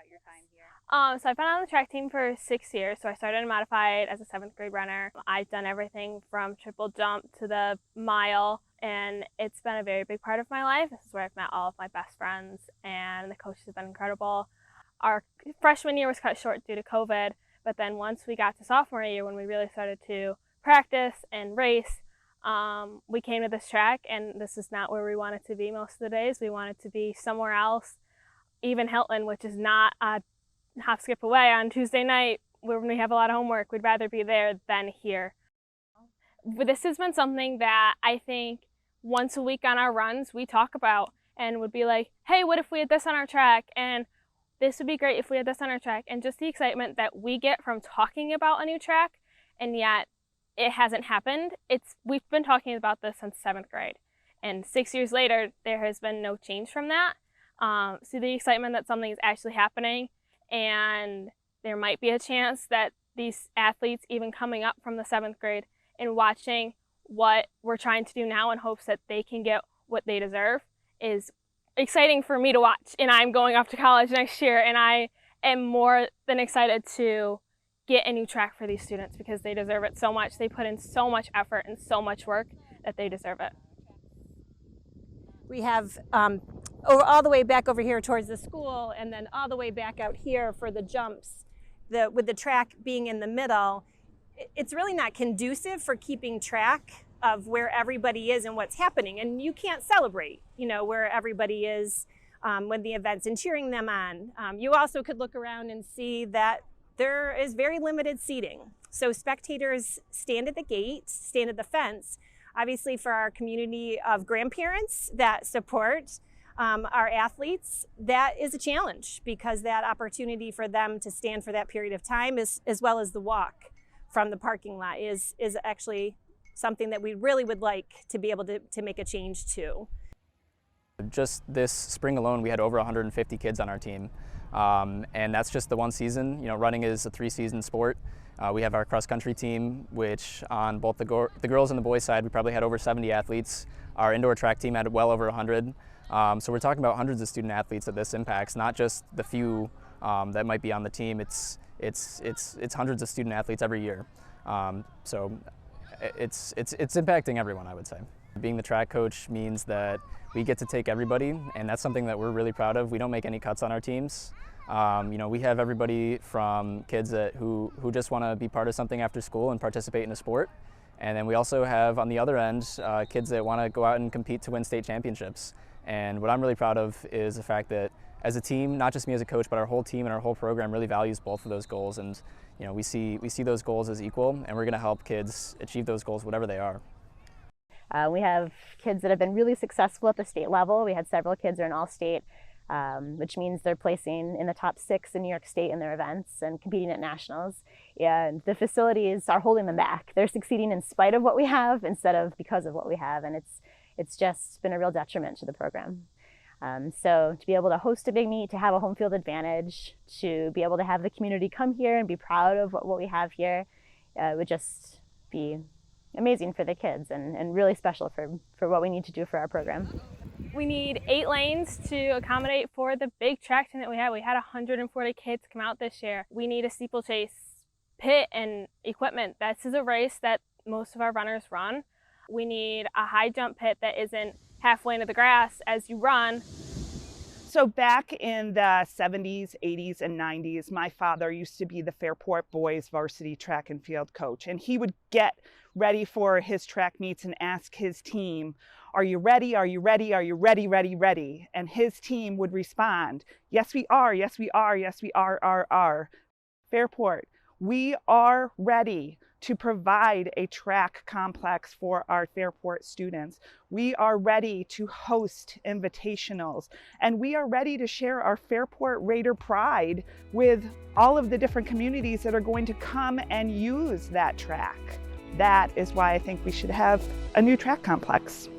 your time here? So I've been on the track team for 6 years. So I started in modified as a 7th grade runner. I've done everything from triple jump to the mile, and it's been a very big part of my life. This is where I've met all of my best friends, and the coaches have been incredible. Our freshman year was cut short due to COVID, but then once we got to sophomore year, when we really started to practice and race, we came to this track, and this is not where we wanted to be most of the days. We wanted to be somewhere else, even Hilton, which is not a hop skip away on Tuesday night when we have a lot of homework. We'd rather be there than here. But this has been something that I think once a week on our runs we talk about and would be like, hey, what if we had this on our track? And this would be great if we had this on our track. And just the excitement that we get from talking about a new track, and yet it hasn't happened. We've been talking about this since 7th grade. And 6 years later, there has been no change from that. So the excitement that something is actually happening, and there might be a chance that these athletes even coming up from the 7th grade and watching what we're trying to do now in hopes that they can get what they deserve is exciting for me to watch. And I'm going off to college next year, and I am more than excited to get a new track for these students because they deserve it so much. They put in so much effort and so much work that they deserve it. We have all the way back over here towards the school, and then all the way back out here for the jumps. With the track being in the middle, it's really not conducive for keeping track of where everybody is and what's happening. And you can't celebrate, where everybody is when the event's and cheering them on. You also could look around and see that there is very limited seating. So spectators stand at the gate, stand at the fence. Obviously, for our community of grandparents that support our athletes, that is a challenge because that opportunity for them to stand for that period of time, as well as the walk from the parking lot, is actually something that we really would like to be able to make a change to. Just this spring alone, we had over 150 kids on our team. And that's just the one season. Running is a 3-season sport. We have our cross-country team, which on both the girls and the boys side, we probably had over 70 athletes. Our indoor track team had well over 100. So we're talking about hundreds of student athletes that this impacts, not just the few that might be on the team. It's hundreds of student athletes every year. So it's impacting everyone, I would say. Being the track coach means that we get to take everybody, and that's something that we're really proud of. We don't make any cuts on our teams. We have everybody from kids who just want to be part of something after school and participate in a sport. And then we also have, on the other end, kids that want to go out and compete to win state championships. And what I'm really proud of is the fact that as a team, not just me as a coach, but our whole team and our whole program really values both of those goals. And we see those goals as equal, and we're going to help kids achieve those goals, whatever they are. We have kids that have been really successful at the state level. We had several kids who are in all-state, which means they're placing in the top 6 in New York State in their events and competing at nationals. And the facilities are holding them back. They're succeeding in spite of what we have instead of because of what we have, and it's just been a real detriment to the program. So to be able to host a big meet, to have a home field advantage, to be able to have the community come here and be proud of what we have here would just be amazing for the kids and really special for what we need to do for our program. We need 8 lanes to accommodate for the big track team that we had. We had 140 kids come out this year. We need a steeplechase pit and equipment. This is a race that most of our runners run. We need a high jump pit that isn't halfway into the grass as you run. So back in the 70s, 80s, and 90s, my father used to be the Fairport boys varsity track and field coach, and he would get ready for his track meets and ask his team, are you ready? Are you ready? Are you ready, ready, ready? And his team would respond, yes, we are. Yes, we are. Yes, we are. Fairport, we are ready to provide a track complex for our Fairport students. We are ready to host invitationals, and we are ready to share our Fairport Raider pride with all of the different communities that are going to come and use that track. That is why I think we should have a new track complex.